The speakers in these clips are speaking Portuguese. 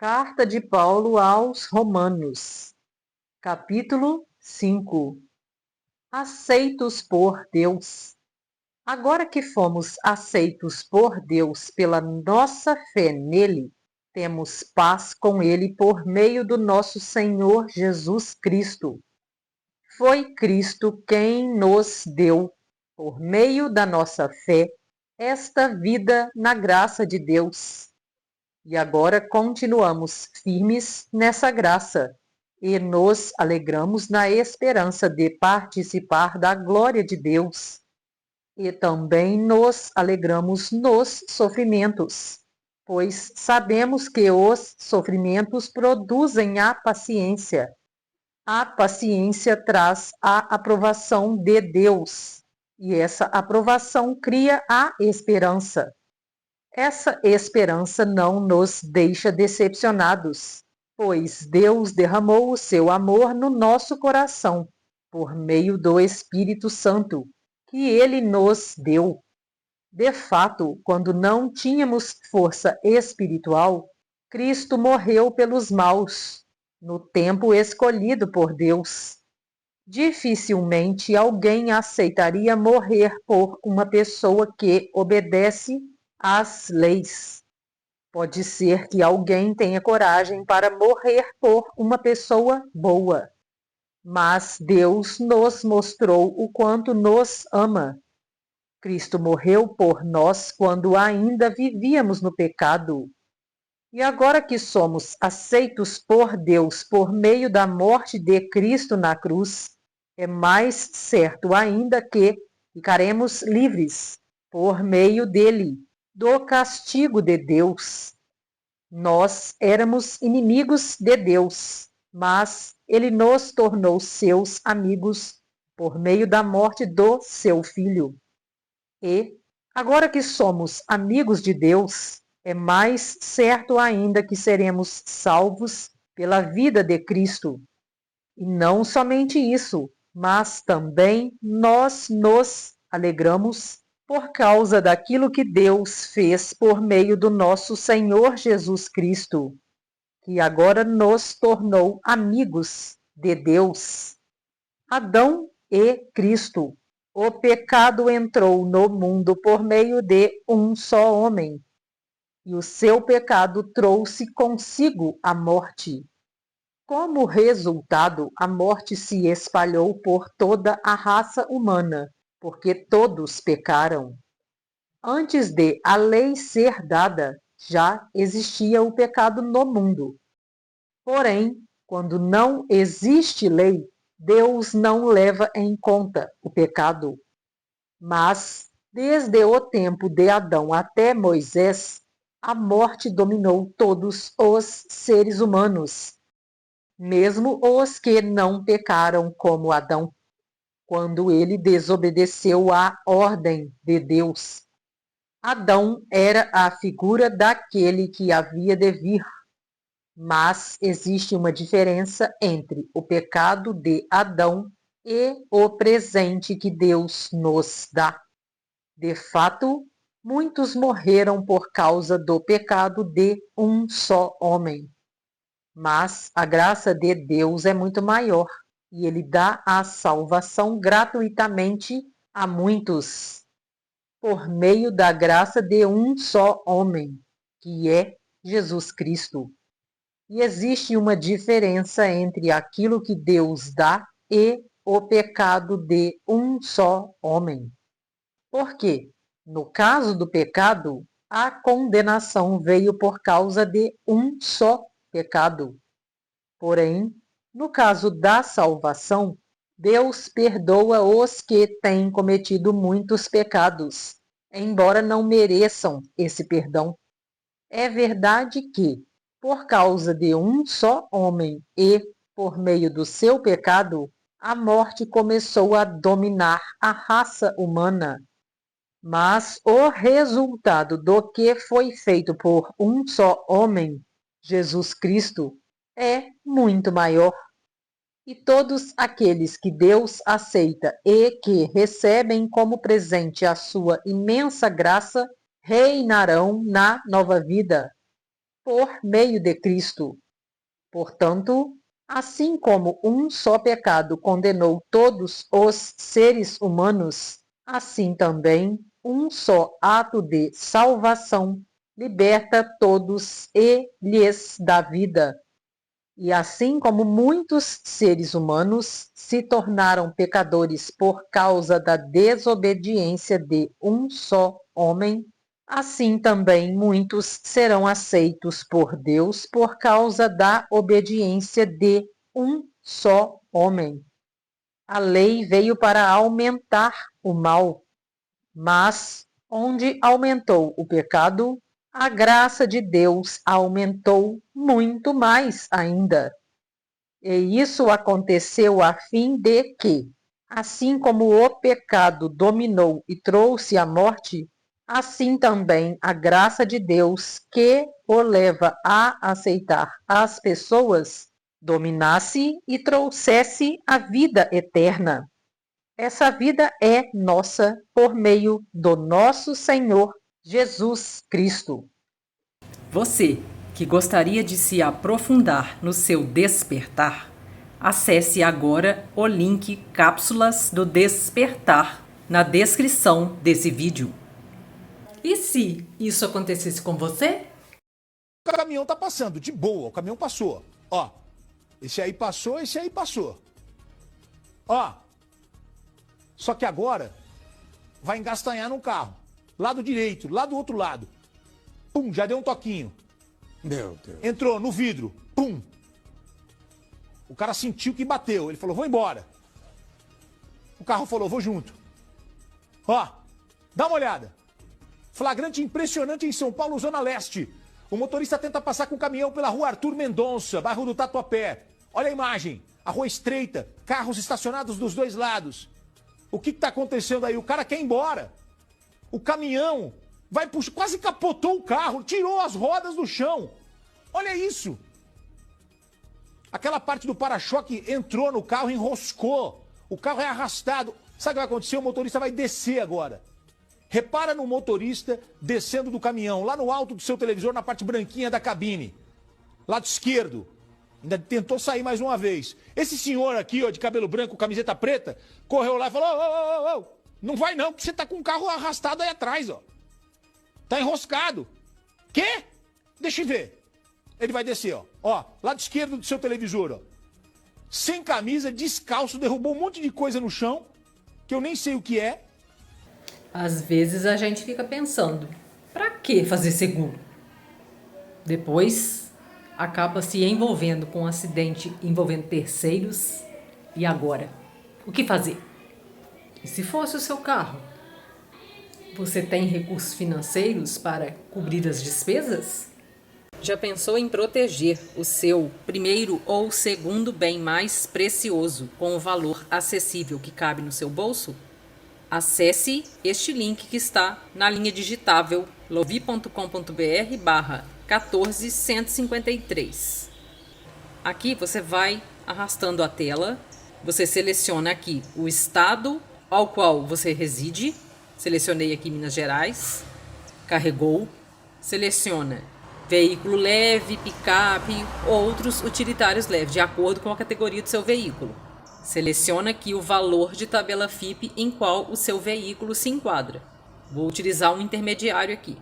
Carta de Paulo aos Romanos, capítulo 5. Aceitos por Deus. Agora que fomos aceitos por Deus pela nossa fé nele, temos paz com ele por meio do nosso Senhor Jesus Cristo. Foi Cristo quem nos deu, por meio da nossa fé, esta vida na graça de Deus. E agora continuamos firmes nessa graça e nos alegramos na esperança de participar da glória de Deus. E também nos alegramos nos sofrimentos, pois sabemos que os sofrimentos produzem a paciência. A paciência traz a aprovação de Deus, e essa aprovação cria a esperança. Essa esperança não nos deixa decepcionados, pois Deus derramou o seu amor no nosso coração, por meio do Espírito Santo, que ele nos deu. De fato, quando não tínhamos força espiritual, Cristo morreu pelos maus, no tempo escolhido por Deus. Dificilmente alguém aceitaria morrer por uma pessoa que obedece às leis. Pode ser que alguém tenha coragem para morrer por uma pessoa boa, mas Deus nos mostrou o quanto nos ama. Cristo morreu por nós quando ainda vivíamos no pecado. E agora que somos aceitos por Deus por meio da morte de Cristo na cruz, é mais certo ainda que ficaremos livres por meio dele do castigo de Deus. Nós éramos inimigos de Deus, mas ele nos tornou seus amigos por meio da morte do seu Filho. E, agora que somos amigos de Deus, é mais certo ainda que seremos salvos pela vida de Cristo. E não somente isso, mas também nós nos alegramos por causa daquilo que Deus fez por meio do nosso Senhor Jesus Cristo, que agora nos tornou amigos de Deus. Adão e Cristo. O pecado entrou no mundo por meio de um só homem, e o seu pecado trouxe consigo a morte. Como resultado, a morte se espalhou por toda a raça humana, porque todos pecaram. Antes de a lei ser dada, já existia o pecado no mundo. Porém, quando não existe lei, Deus não leva em conta o pecado. Mas, desde o tempo de Adão até Moisés, a morte dominou todos os seres humanos, mesmo os que não pecaram como Adão, quando ele desobedeceu à ordem de Deus. Adão era a figura daquele que havia de vir, mas existe uma diferença entre o pecado de Adão e o presente que Deus nos dá. De fato, muitos morreram por causa do pecado de um só homem. Mas a graça de Deus é muito maior e ele dá a salvação gratuitamente a muitos, por meio da graça de um só homem, que é Jesus Cristo. E existe uma diferença entre aquilo que Deus dá e o pecado de um só homem. Porque, no caso do pecado, a condenação veio por causa de um só pecado. Porém, no caso da salvação, Deus perdoa os que têm cometido muitos pecados, embora não mereçam esse perdão. É verdade que, por causa de um só homem e por meio do seu pecado, a morte começou a dominar a raça humana. Mas o resultado do que foi feito por um só homem, Jesus Cristo, é muito maior. E todos aqueles que Deus aceita e que recebem como presente a sua imensa graça reinarão na nova vida. por meio de Cristo. Portanto, assim como um só pecado condenou todos os seres humanos, assim também um só ato de salvação liberta todos e lhes dá vida. E assim como muitos seres humanos se tornaram pecadores por causa da desobediência de um só homem, assim também muitos serão aceitos por Deus por causa da obediência de um só homem. A lei veio para aumentar o mal, mas onde aumentou o pecado, a graça de Deus aumentou muito mais ainda. E isso aconteceu a fim de que, assim como o pecado dominou e trouxe a morte, assim também a graça de Deus, que o leva a aceitar as pessoas, dominasse e trouxesse a vida eterna. Essa vida é nossa por meio do nosso Senhor Jesus Cristo. Você que gostaria de se aprofundar no seu despertar, acesse agora o link Cápsulas do Despertar na descrição desse vídeo. E se isso acontecesse com você? O caminhão tá passando, de boa, o caminhão passou. Ó, esse aí passou, esse aí passou. Ó, só que agora vai engastanhar no carro. Lado direito, lá do outro lado. Pum, já deu um toquinho. Meu Deus. Entrou no vidro, pum. O cara sentiu que bateu, ele falou, vou embora. O carro falou, vou junto. Ó, dá uma olhada. Flagrante impressionante em São Paulo, Zona Leste. O motorista tenta passar com o caminhão pela rua Arthur Mendonça, bairro do Tatuapé. Olha a imagem, a rua estreita, carros estacionados dos dois lados. O que está acontecendo aí? O cara quer ir embora. O caminhão vai puxar, quase capotou o carro, tirou as rodas do chão. Olha isso. Aquela parte do para-choque entrou no carro, enroscou. O carro é arrastado. Sabe o que vai acontecer? O motorista vai descer agora. Repara no motorista descendo do caminhão, lá no alto do seu televisor, na parte branquinha da cabine. Lado esquerdo. Ainda tentou sair mais uma vez. Esse senhor aqui, ó, de cabelo branco, camiseta preta, correu lá e falou, ô, não vai não, porque você tá com o carro arrastado aí atrás, ó. Tá enroscado. Quê? Deixa eu ver. Ele vai descer, ó. Ó, lado esquerdo do seu televisor, ó. Sem camisa, descalço, derrubou um monte de coisa no chão, que eu nem sei o que é. Às vezes a gente fica pensando, pra que fazer seguro? Depois acaba se envolvendo com um acidente envolvendo terceiros. E agora? O que fazer? E se fosse o seu carro? Você tem recursos financeiros para cobrir as despesas? Já pensou em proteger o seu primeiro ou segundo bem mais precioso com o valor acessível que cabe no seu bolso? Acesse este link que está na linha digitável lovi.com.br/14153. Aqui você vai arrastando a tela, você seleciona aqui o estado ao qual você reside, selecionei aqui Minas Gerais, carregou, seleciona veículo leve, picape, outros utilitários leves, de acordo com a categoria do seu veículo. Seleciona aqui o valor de tabela FIPE em qual o seu veículo se enquadra. Vou utilizar um intermediário aqui.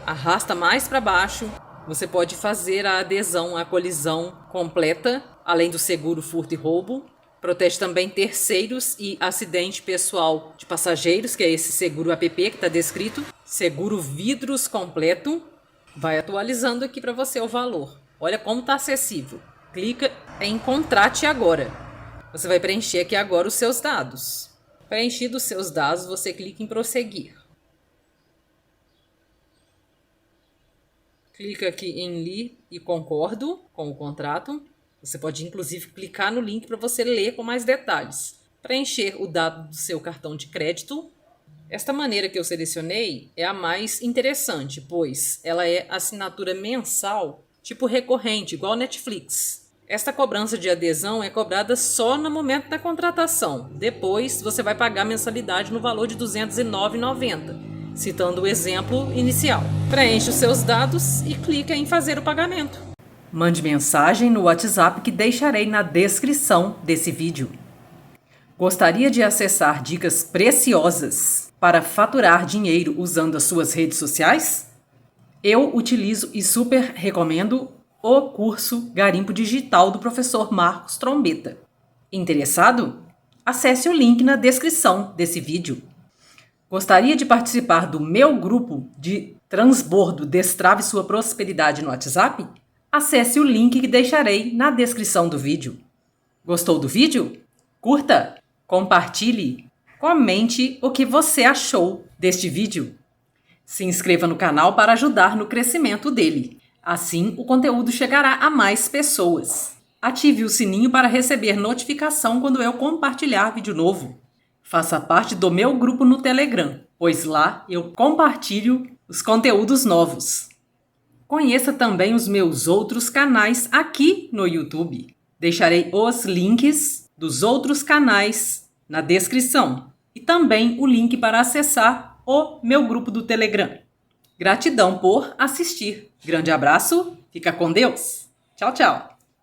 Arrasta mais para baixo. Você pode fazer a adesão à colisão completa, além do seguro furto e roubo. Protege também terceiros e acidente pessoal de passageiros, que é esse seguro app que está descrito. Seguro vidros completo. Vai atualizando aqui para você o valor. Olha como está acessível. Clica em Contrate agora. Você vai preencher aqui agora os seus dados. Preenchidos os seus dados, você clica em Prosseguir. Clica aqui em Li e concordo com o contrato. Você pode inclusive clicar no link para você ler com mais detalhes. Preencher o dado do seu cartão de crédito. Esta maneira que eu selecionei é a mais interessante, pois ela é assinatura mensal, tipo recorrente, igual Netflix. Esta cobrança de adesão é cobrada só no momento da contratação. Depois, você vai pagar mensalidade no valor de R$ 209,90. citando o exemplo inicial. Preencha os seus dados e clica em fazer o pagamento. Mande mensagem no WhatsApp que deixarei na descrição desse vídeo. Gostaria de acessar dicas preciosas para faturar dinheiro usando as suas redes sociais? Eu utilizo e super recomendo o curso Garimpo Digital do professor Marcos Trombetta. Interessado? Acesse o link na descrição desse vídeo. Gostaria de participar do meu grupo de transbordo Destrave Sua Prosperidade no WhatsApp? Acesse o link que deixarei na descrição do vídeo. Gostou do vídeo? Curta, compartilhe, comente o que você achou deste vídeo. Se inscreva no canal para ajudar no crescimento dele. Assim, o conteúdo chegará a mais pessoas. Ative o sininho para receber notificação quando eu compartilhar vídeo novo. Faça parte do meu grupo no Telegram, pois lá eu compartilho os conteúdos novos. Conheça também os meus outros canais aqui no YouTube. Deixarei os links dos outros canais na descrição e também o link para acessar o meu grupo do Telegram. Gratidão por assistir. Grande abraço, fica com Deus. Tchau, tchau.